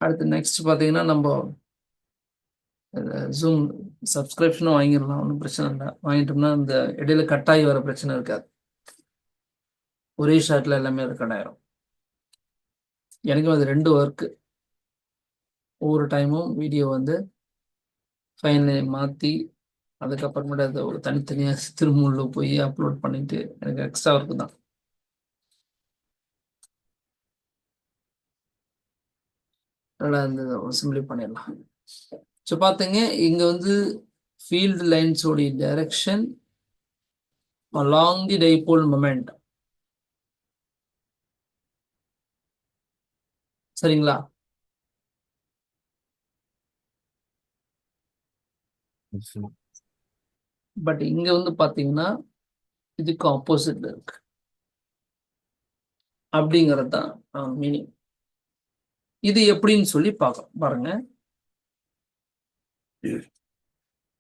அடுத்து நெக்ஸ்ட் பார்த்தீங்கன்னா நம்ம ஜூம் சப்ஸ்கிரிப்ஷனும் வாங்கிடலாம், ஒன்றும் பிரச்சனை இல்லை. வாங்கிட்டோம்னா இந்த இடையில கட்டாயி வர பிரச்சனை இருக்காது. ஒரே ஷாட்டில் எல்லாமே அது கட்டாயிரும். எனக்கும் அது 2 ஒர்க்கு. ஒவ்வொரு டைமும் வீடியோ வந்து ஃபைனல் மாற்றி அதுக்கப்புறமேட்டு அதை ஒரு தனித்தனியாக திருமூல போய் அப்லோட் பண்ணிட்டு எனக்கு எக்ஸ்ட்ரா ஒர்க்கு தான். அதனால் அந்த சிம்பிளி பண்ணிடலாம். ஸோ பார்த்தீங்க, இங்கே வந்து ஃபீல்டு லைன்ஸோடைய direction along the dipole moment. சரிங்களா? பட் இங்க வந்து பாத்தீங்கன்னா இதுக்கு ஆப்போசிட்ல இருக்கு அப்படிங்கிறது தான் மீனிங். இது எப்படின்னு சொல்லி பாருங்க.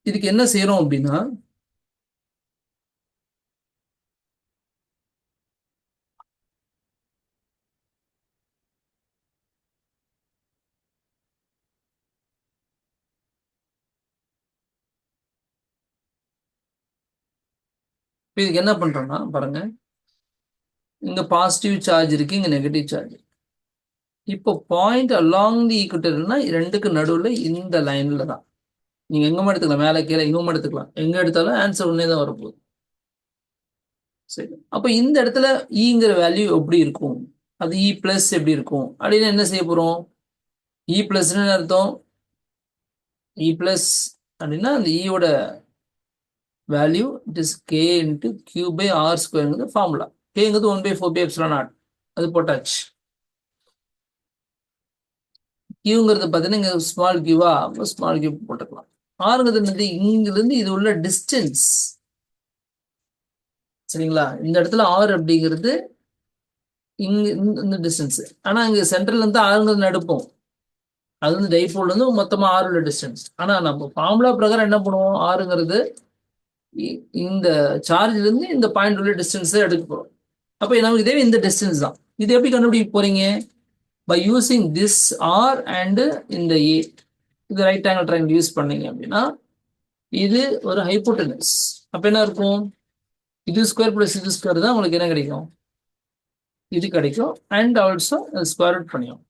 இதுக்கு என்ன செய்யறோம் அப்படின்னா, இதுக்கு என்ன பண்றோம்னா பாருங்க, இங்க பாசிட்டிவ் சார்ஜ் இருக்கு, இங்க நெகட்டிவ் சார்ஜ். இப்போ பாயிண்ட் அலாங் தி ஈக்குவேட்டர்னா ரெண்டுக்கு நடுவுல இந்த லைன்ல தான். நீங்க எங்க எடுத்துக்கலாம், மேலே கீழே எங்க எடுத்துக்கலாம், எங்க எடுத்தாலும் ஆன்சர் ஒன்னே தான் வரப்போகுது. சரி, அப்ப இந்த இடத்துல ஈங்கிற வேல்யூ எப்படி இருக்கும், அது இ பிளஸ் எப்படி இருக்கும் அப்படின்னு என்ன செய்ய போறோம். இ பிளஸ்ன்னு அர்த்தம். இ பிளஸ் அப்படின்னா அந்த ஈயோட value it is K into Q by R ஸ்கொயருங்கிறது ஃபார்முலா. கேங்கிறது 1/4πε0. அது போட்டாச்சு. கியூங்கிறது பார்த்தீங்கன்னா இங்கே ஸ்மால் கியூவா, ஸ்மால் கியூ போட்டுக்கலாம். ஆறுங்கிறது என்னது, இங்கிருந்து இது உள்ள டிஸ்டன்ஸ். சரிங்களா? இந்த இடத்துல ஆறு அப்படிங்கிறது இங்க இந்த டிஸ்டன்ஸ். ஆனா இங்க சென்ட்ரல் இருந்து ஆறுங்கிறது நடுப்போம். அது வந்து டைபோல் இருந்து மொத்தமா 6 உள்ள டிஸ்டன்ஸ். ஆனா நம்ம ஃபார்முலா பிரகாரம் என்ன பண்ணுவோம், ஆறுங்கிறது இந்த சார்ஜ்ல இருந்து இந்த பாயிண்ட் உள்ள டிஸ்டன்ஸ் எடுக்க போறோம். அப்ப நமக்கு இதே இந்த டிஸ்டன்ஸ் தான். இது எப்படி கண்டுபிடிக்க போறீங்க, by using this R and இந்த ஏ. இது ரைட் ஆங்கிள் ட்ரையாங்கிள் யூஸ் பண்ணீங்க அப்படின்னா இது ஒரு ஹைப்போட்டெனஸ். அப்ப என்ன இருக்கும், இது ஸ்கொயர் பிளஸ் இது ஸ்கொயர் தான் உங்களுக்கு என்ன கிடைக்கும், இது கிடைக்கும். அண்ட் ஆல்சோ ஸ்கொயர் ரூட் பண்ணியும்.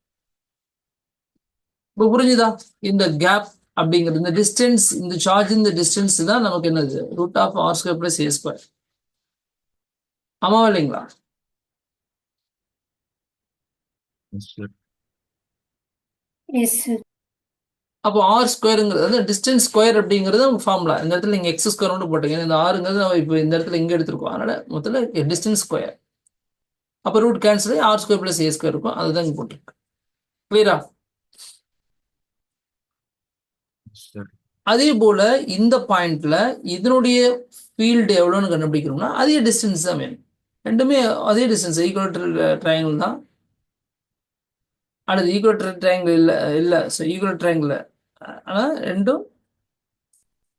இப்போ புரிஞ்சுதா, இந்த கேப் அப்படிங்கிறது இந்த டிஸ்டன்ஸ், இந்த சார்ஜ் இந்த டிஸ்டன்ஸ் தான் நமக்கு என்னது, root of r square plus a square. ஆமாவா இல்லைங்களா? அப்போ ஆர் ஸ்கொயருங்கிறது வந்து டிஸ்டன்ஸ் ஸ்கொயர் அப்படிங்கிறது ஃபார்முலா. இந்த இடத்துல நீங்க எக்ஸ் ஸ்கொயர் மட்டும் போட்டீங்க, இந்த ஆறுங்கிறது நம்ம இப்போ இந்த இடத்துல இங்க எடுத்திருக்கோம். அதனால மொத்தத்தில் டிஸ்டன்ஸ் ஸ்கொயர். அப்போ ரூட் கேன்சல் ஆகி R square plus a square இருக்கும். அதுதான் இங்க போட்டிருக்கு. கிளியரா? அதே போல இந்த பாயிண்ட்ல இதனுடைய ஃபீல்டு எவ்வளோன்னு கண்டுபிடிக்கணும்னா அதே டிஸ்டன்ஸ் தான் வேணும். ரெண்டுமே அதே டிஸ்டன்ஸ், ஈக்குவல் ட்ரையாங்கிள் தான். அல்லது ஈக்குவல் ட்ரையாங்கிள் இல்லை ஈக்குவல் ட்ரையாங்கிள். ஆனால் ரெண்டும்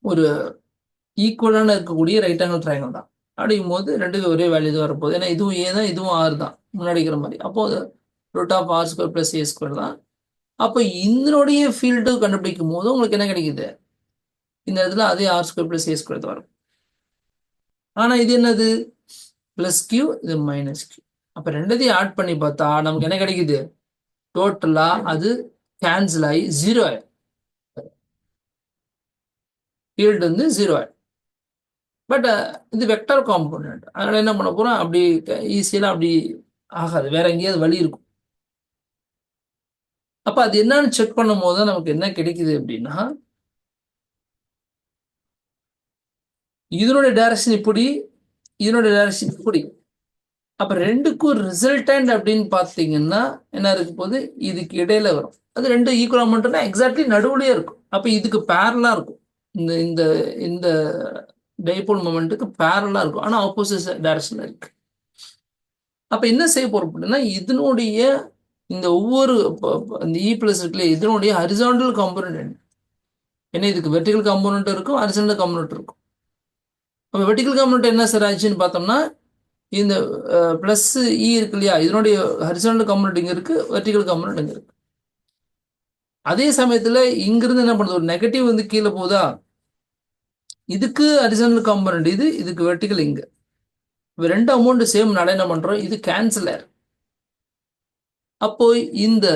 ஒரு ஈக்குவலான இருக்கக்கூடிய ரைட் ஆங்கிள் ட்ரையாங்கிள் தான். அப்படிங்கும் போது ரெண்டுக்கு ஒரே வேல்யூ தான் வரப்போகுது. ஏன்னா இதுவும் ஏ தான், இதுவும் ஆறு தான் முன்னாடி இருக்கிற மாதிரி. அப்போ root of r square plus a square தான். அப்போ இதனுடைய ஃபீல்டு கண்டுபிடிக்கும் போது உங்களுக்கு என்ன கிடைக்குது, இந்த இடத்துல அதே R square plus a square தான் வரும். ஆனா இது என்னது, பிளஸ் கியூ, இது மைனஸ் கியூ. அப்ப ரெண்டத்தையும் ஆட் பண்ணி பார்த்தா நமக்கு என்ன கிடைக்குது, டோட்டலா அது கேன்சல் ஆகி 0 ஆயிடும். ஃபீல்டு வந்து 0 ஆயிடும். பட் இது வெக்டர் காம்போனன்ட், அதனால என்ன பண்ண போறோம், அப்படி ஈஸியெல்லாம் அப்படி ஆகாது, வேற எங்கேயாவது வழி இருக்கும். அப்ப அது என்னன்னு செக் பண்ணும் போது தான் நமக்கு என்ன கிடைக்குது அப்படின்னா, இதனுடைய டைரக்ஷன் இப்படி, இதனுடைய டைரக்ஷன் இப்படி. அப்ப ரெண்டுக்கும் ரிசல்டன்ட் அப்படின்னு பாத்தீங்கன்னா என்ன இருக்கு போது, இதுக்கு இடையில வரும். அது ரெண்டு ஈக்குவலா மட்டும்னா எக்ஸாக்ட்லி நடுவுலயே இருக்கும். அப்ப இதுக்கு பேரலா இருக்கும். இந்த இந்த இந்த டைபோல் மொமெண்ட்டுக்கு பேரலா இருக்கும். ஆனா ஆப்போசிட் டைரக்ஷன்ல இருக்கு. அப்ப என்ன செய்ய போறோம் அப்படின்னா, இதனுடைய இந்த ஒவ்வொரு இந்த இ பிளஸ் இருக்குல்ல, இதனுடைய ஹரிசாண்டல் காம்போனன்ட் என்ன, இதுக்கு வெர்டிகல் காம்போனன்ட் இருக்கும், ஹரிசாண்டல் காம்போனன்ட் இருக்கும். அப்ப வெர்டிகல் காம்போனன்ட் என்ன சார் ஆச்சுன்னு பார்த்தோம்னா, இந்த பிளஸ் இ இருக்கு இல்லையா, இதனுடைய ஹரிசாண்டல் காம்போனன்ட் இங்க இருக்கு, வெர்டிகல் காம்போனன்ட் இங்க இருக்கு. அதே சமயத்துல இங்கிருந்து என்ன பண்ணுது, ஒரு நெகட்டிவ் வந்து கீழே போகுதா, இதுக்கு ஹரிசாண்டல் காம்பனண்ட் இது, இதுக்கு வெர்டிகல் இங்க. ரெண்டு அமௌண்ட் சேம் நாள என்ன பண்றோம், இது கேன்சலர். அப்போ இந்த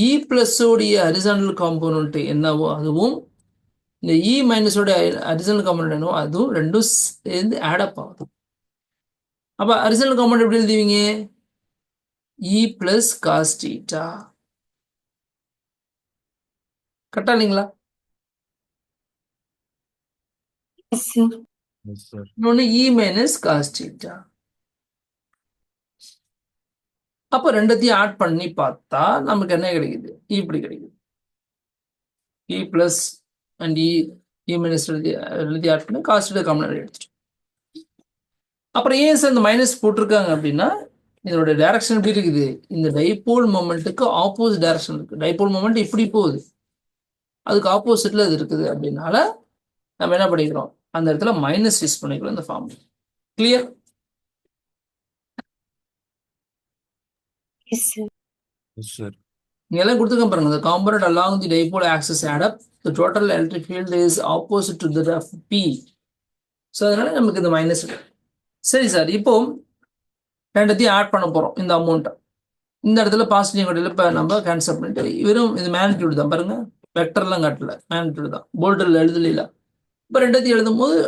இ பிளஸ் உடைய ஹரிசாண்டல் காம்பனண்ட் என்னவோ அதுவும், இந்த இ மைனஸோட ஹரிசாண்டல் காம்பனண்ட் என்னவோ அதுவும் ரெண்டும் சேர்ந்து ஆடப் ஆகுது. அப்ப ஹரிசாண்டல் காம்பனண்ட் எப்படி எழுதுவீங்க, இ பிளஸ் காஸ் தீட்டா. கரெக்டா இல்லைங்களா? இன்னொன்னு இ மைனஸ் காஸ் தீட்டா. அப்போ ரெண்டத்தையும் ஆட் பண்ணி பார்த்தா நமக்கு என்ன கிடைக்குது, இப்படி கிடைக்குது. இ பிளஸ் அண்ட் இ மைனஸ் எழுதி ஆட் பண்ணி காஸ் தீட்டா காமன் எடுத்துட்டு, அப்புறம் ஏன் சார் இந்த மைனஸ் போட்டிருக்காங்க அப்படின்னா, இதோட டைரக்ஷன் எப்படி இருக்குது, இந்த டைபோல் மொமெண்ட்டுக்கு ஆப்போசிட் டைரக்ஷன் இருக்கு. டைபோல் மொமெண்ட் இப்படி போகுது, அதுக்கு ஆப்போசிட்ல இது இருக்குது. அப்படின்னால நம்ம என்ன பண்ணிக்கிறோம், அந்த இடத்துல மைனஸ் யூஸ் பண்ணிக்கிறோம் இந்த ஃபார்ம். கிளியர்? இங்க எல்லாம் கொடுத்துருக்க பாருங்க, the component along the dipole axis add up, the total electric field is opposite to that of P. So அதனால நமக்கு இந்த மைனஸ். சரி சார், இப்போ ரெண்டத்தையும் ஆட் பண்ண போறோம் இந்த அமௌண்ட்டை. இந்த இடத்துல பாசிட்டிவ் கடையில் இப்போ நம்ம கேன்சல் பண்ணிட்டு வெறும் இது மேக்னிடியூட் தான் பாருங்க, வெக்டர்லாம் காட்டல, மேக்னிடியூட் தான், போல்டில் எழுதல. இப்போ ரெண்டத்தையும் எழுதும் போது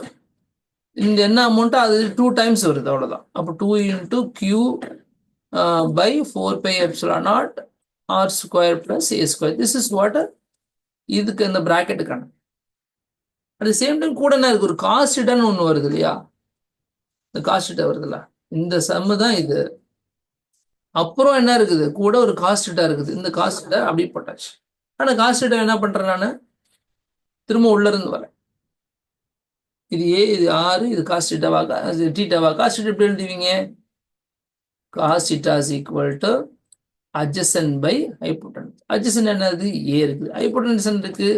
இந்த என்ன அமௌண்ட்டோ அது 2 டைம்ஸ் வருது, அவ்வளோதான். அப்போ 2 × Q by 4πε0 R square plus A square. This is what இதுக்கு இந்த பிராக்கெட்டுக்கான. அட் தி சேம் டைம் கூட என்ன இருக்கு, ஒரு காஸ் தீட்டான்னு ஒன்று வருது இல்லையா, இந்த காஸ் தீட்டா வருதுல்ல, இந்த சம்மு தான் இது. அப்புறம் என்ன இருக்குது, கூட ஒரு காஸ் தீட்டா இருக்குது, இந்த காஸ் தீட்டா அப்படி போட்டாச்சு. ஆனால் காஸ் தீட்டா என்ன பண்றேன் நான், திரும்ப உள்ள இருந்து வரேன். இது ஏ, இது ஆறு, இது காஸ் தீட்டாவா, தீட்டாவா. காஸ் தீட்டா எப்படி எழுதுவீங்க, cos theta is equal to adjacent by hypotenuse. adjacent என்னது, a இருக்குது, hypotenuse இருக்கு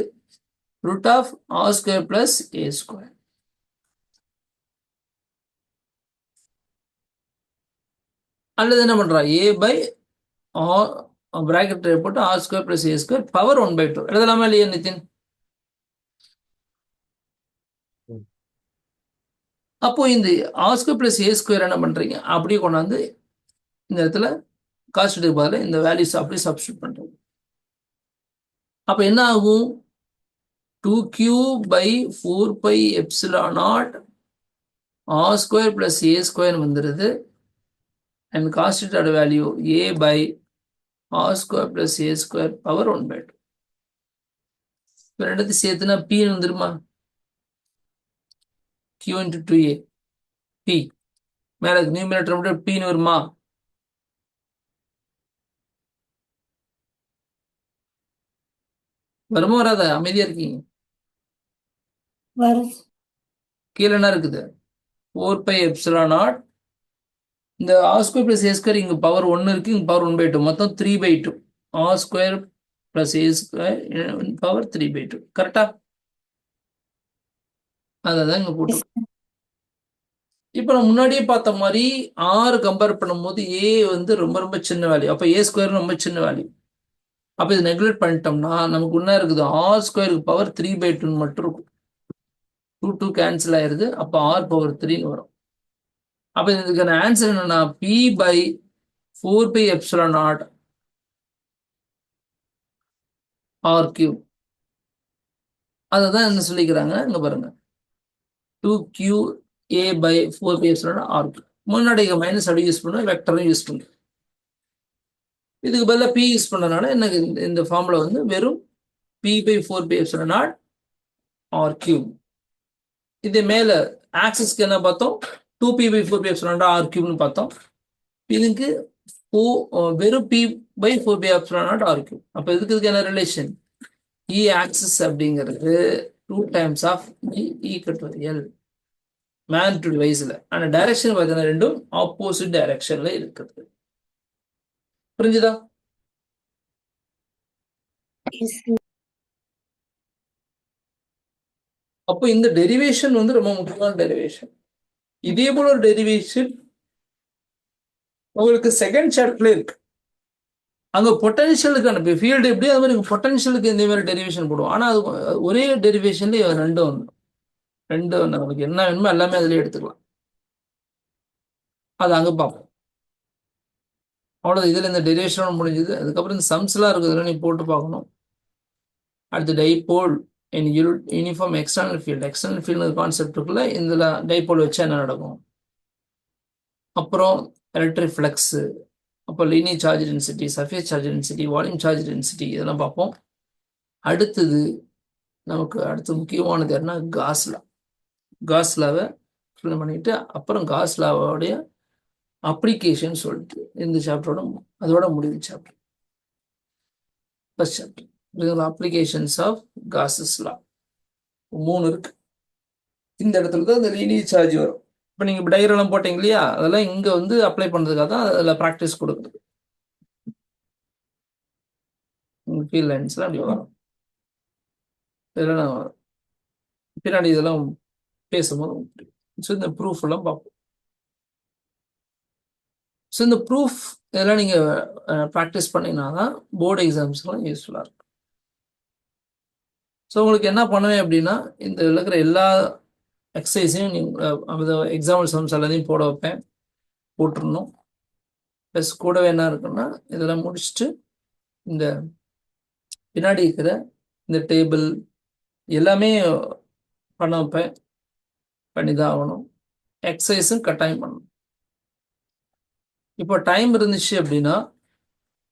root of r square plus a square. அல்லது என்ன பண்றா, a by r bracket போட்டு r square plus a square power 1/2 எழுதலாமா இல்லையா நிதின்? அப்போ இந்த r square plus a square என்ன பண்றீங்க, அப்படியே கொண்டாந்து இந்த இடத்துல காஸ் தீட்டாக்கு பதிலா இந்த வேல்யூஸ் அப்படியே சப்ஸ்டிட்யூட் பண்றோம். அப்ப என்ன ஆகும், 2Q by 4πε0 R square plus A square வந்துருது. and cos theta value A by R square plus A square power 1/2. ரெண்டத்தையும் சேர்த்துனா P வந்துருமா, Q into 2A P. மேல நியூமரேட்டர் மட்டும் P வருமா, வருமா வராத, அமைதியா இருக்கீங்க. கீழே என்ன இருக்குது, 4πε0. இந்த R square plus a square இங்க பவர் 1 இருக்கு, இங்க பவர் 1/2, மொத்தம் 3/2. R square plus a square power 3/2. கரெக்டா? அதான் இங்க போட்டு. இப்ப நம்ம முன்னாடியே பார்த்த மாதிரி ஆர் கம்பேர் பண்ணும்போது ஏ வந்து ரொம்ப ரொம்ப சின்ன வேல்யூ, அப்ப ஏ ஸ்கொயர் ரொம்ப சின்ன வேல்யூ. அப்ப இது நெக்லெக்ட் பண்ணிட்டோம்னா நமக்கு என்ன இருக்குது, ஆர் ஸ்கொயருக்கு பவர் 3/2 மட்டும் இருக்கும். 2 கேன்சல் ஆயிருது, அப்ப ஆர் பவர் 3 வரும். அப்ப இதுக்கான ஆன்சர் என்னன்னா P by 4πε0 R cube. அததான் என்ன சொல்லிக்கிறாங்க இங்க பாருங்க, 2QA by 4πε0 R cube. முன்னாடி மைனஸ் அப்படி யூஸ் பண்ண, வெக்டரும் யூஸ் பண்ணுறோம். இதுக்கு பதிலாக P யூஸ் பண்ணனால எனக்கு இந்த ஃபார்முலா வந்து வெறும் P by 4πε0 R cube. இது மேல ஆக்சிஸ்க்கு என்ன பார்த்தோம், 2P by 4πε0 R cubeன்னு பார்த்தோம். இதுக்கு வெறும் P by 4πε0 R cube. அப்ப இதுக்கு என்ன ரிலேஷன், E ஆக்சிஸ் அப்படிங்கிறது 2 times of E = L magnitude வைஸ்ல. ஆனா டைரக்ஷன் பார்த்தீங்கன்னா ரெண்டும் ஆப்போசிட் டைரக்ஷன்ல இருக்குது. புரிஞ்சுதா? அப்போ இந்த டெரிவேஷன் வந்து ரொம்ப முக்கியமான டெரிவேஷன். இதே போல ஒரு டெரிவேஷன் உங்களுக்கு செகண்ட் சாப்டர்ல இருக்கு. அங்க பொட்டன்ஷியலுக்கான ஃபீல்டு எப்படி அது மாதிரி பொட்டன்ஷியலுக்கு இந்த மாதிரி டெரிவேஷன் போடுவோம். ஆனா அது ஒரே டெரிவேஷன்ல ரெண்டும் வந்து ரெண்டு நமக்கு என்ன வேணுமோ எல்லாமே அதுலயே எடுத்துக்கலாம். அது அங்க பார்ப்போம். அவ்வளோ இதுல இந்த டெரிவேஷனோட முடிஞ்சது. அதுக்கப்புறம் இந்த சம்ஸ்லாம் இருக்குதுல நீ போட்டு பார்க்கணும். அடுத்து டைபோல் இன் uniform external field. External field concept இருக்குல்ல, இதுல டைபோல் வச்சா என்ன நடக்கும். அப்புறம் எலக்ட்ரிக் ஃப்ளக்ஸ், அப்போ linear charge density, surface charge density, volume charge density, இதெல்லாம் பார்ப்போம். அடுத்தது நமக்கு அடுத்து முக்கியமானது யாருன்னா காஸ்லா. காஸ்லாவை ஃபில் பண்ணிட்டு அப்புறம் காஸ்லாவோடைய அப்ளிகேஷன் சொல்லிட்டு இந்த சாப்டரோட அதோட முடிவு chapter, first chapter. Applications of Gauss's law 3 இருக்கு. இந்த இடத்துல தான் இந்த லீனியர் சார்ஜ் வரும். இப்போ நீங்கள் இப்போ டயக்ராம் போட்டீங்க இல்லையா, அதெல்லாம் இங்கே வந்து அப்ளை பண்ணுறதுக்காக தான் அதில் ப்ராக்டிஸ் கொடுக்குறது. ஃபீல்ட் லைன்ஸ்லாம் அப்படி வரும். இதெல்லாம் பின்னாடி இதெல்லாம் பேசும்போது. ஸோ இந்த ப்ரூஃப் எல்லாம் பார்ப்போம். ஸோ இந்த ப்ரூஃப் இதெல்லாம் நீங்கள் ப்ராக்டிஸ் பண்ணினா தான் போர்டு எக்ஸாம்ஸ்லாம் யூஸ்ஃபுல்லாக இருக்கும். ஸோ உங்களுக்கு என்ன பண்ணுவேன் அப்படின்னா, இந்த இருக்கிற எல்லா எக்ஸசைஸையும் நீங்கள் எக்ஸாம்பிள் சம்ஸ் எல்லாத்தையும் போட வைப்பேன், போட்டுருணும். ப்ளஸ் கூடவே என்ன இருக்குன்னா, இதெல்லாம் முடிச்சுட்டு இந்த பின்னாடி இருக்கிற இந்த டேபிள் எல்லாமே பண்ண வைப்பேன். பண்ணி தான் ஆகணும். எக்ஸசைஸும் கட்டாயம் பண்ணணும். இப்போ டைம் இருந்துச்சு அப்படின்னா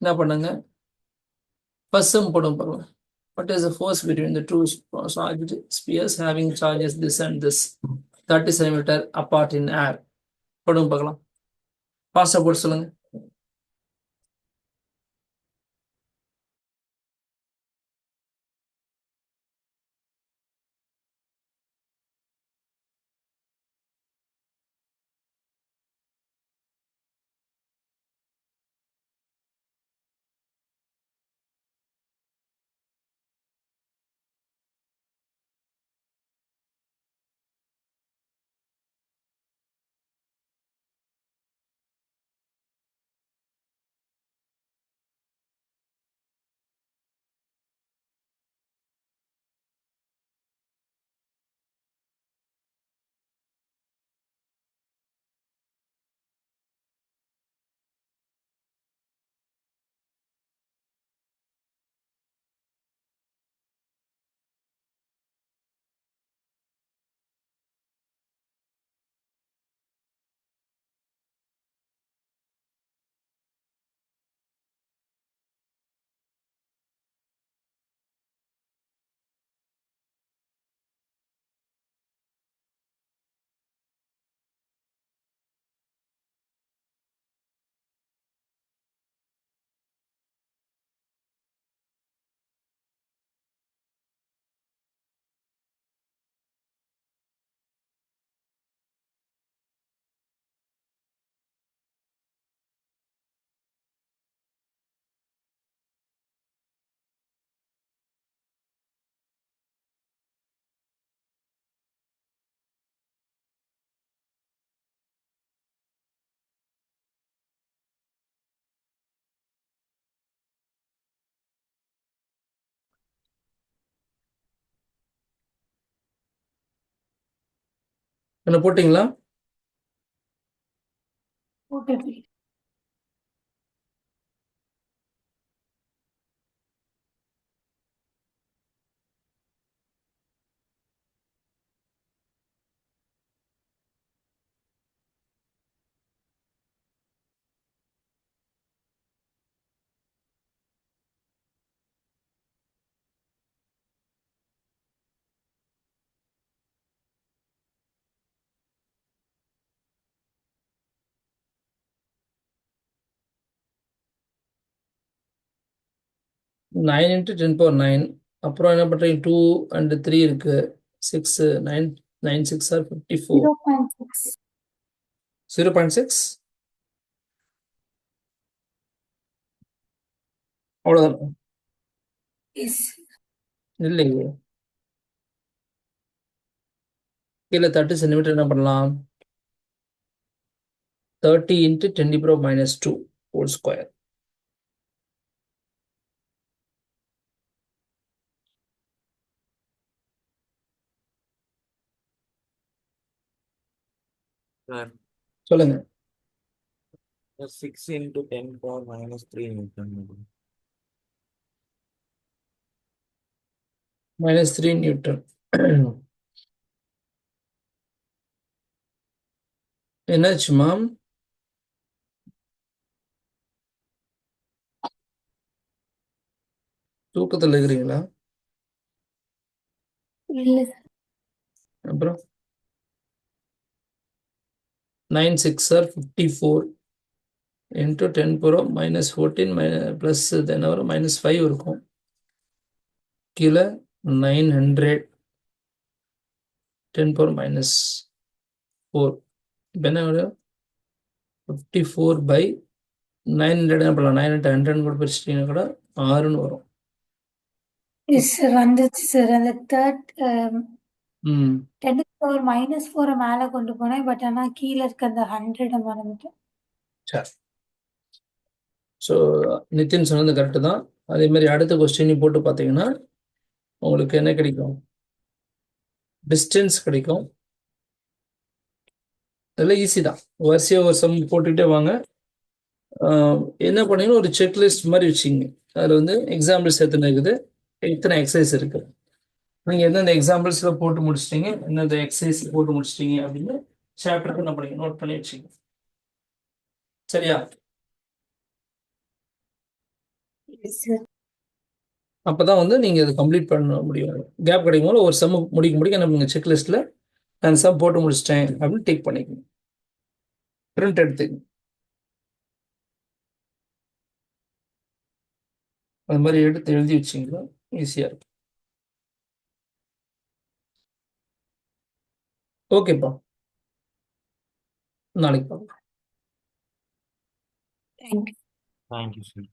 என்ன பண்ணுங்க, ஃபர்ஸ்ட் சம் போடும் பாருங்க. What is the force between the two charged spheres having charges this and this 30 cm apart in air? போடுங்க பார்க்கலாம். ஃபாஸ்டா போட்டு சொல்லுங்க. என்ன போட்டிங்களா? 9 × 10⁹. அப்புறம் என்ன பண்றீங்க, 2 and 3 இருக்கு, 6, 9, 9 6 are 54. 0.6 அவ்வளோதான். இல்லைங்க, கீழே 30 சென்டிமீட்டர் என்ன பண்ணலாம், 30 × 10⁻² ஹோல் ஸ்கொயர். Sir, சொல்லுங்க. 6 into 10 power minus 3 Newton. -3 Newton. என்னாச்சுமா? தூக்கத்துல இருக்கிறீங்களா? இல்ல அப்புறம் 9 6 ஆர் 54 into 10 power -14 plus தென் வரும் -5 இருக்கும். கீழே 900 10 power -4. இப்போ என்ன வரும்? 54 by 900 என்ன பண்ணலாம்? 9 into 100 கூட பிரிச்சிட்டிங்கன்னா கூட 6ன்னு வரும். சார் வந்துச்சு சார். அந்த ம் 10 பவர் -4 மேல கொண்டு போனேன். பட் ஆனா கீழ இருக்க அந்த 100 மறந்துட்டேன். சரி. ஸோ நிதின் சொன்னது கரெக்டு தான். அதே மாதிரி அடுத்த கொஸ்டின் போட்டு பார்த்தீங்கன்னா உங்களுக்கு என்ன கிடைக்கும்? டிஸ்டன்ஸ் கிடைக்கும். இதெல்லாம் ஈஸி தான். வரிசையாக ஒரு சம் போட்டுக்கிட்டே வாங்க. என்ன பண்ணீங்கன்னா ஒரு செக்லிஸ்ட் மாதிரி வச்சுங்க. அதில் வந்து எக்ஸாம்பிள்ஸ் எத்தனை இருக்குது, எத்தனை எக்ஸசைஸ் இருக்கு, நீங்கள் எந்தெந்த எக்ஸாம்பிள்ஸில் போட்டு முடிச்சிட்டீங்க, எந்தெந்த எக்ஸசைஸ் போட்டு முடிச்சிட்டீங்க அப்படின்னு சாப்டருக்கு என்ன பண்ணீங்க நோட் பண்ணி வச்சுங்க. சரியா? சார் அப்போ தான் வந்து நீங்கள் அதை கம்ப்ளீட் பண்ண முடியும். கேப் கிடைக்கும் போது ஒரு சம் முடிக்க முடிக்க என்ன பண்ணுங்க, செக்லிஸ்ட்டில் நான் சம் போட்டு முடிச்சிட்டேன் அப்படின்னு டேக் பண்ணிக்கணும். பிரிண்ட் எடுத்துக்கணும். அது மாதிரி எடுத்து எழுதி வச்சிங்கன்னா ஈஸியாக இருக்கும். ஓகேப்பா, நாளைக்கு பார்க்கலாம். தேங்க்யூ. Thank you, sir.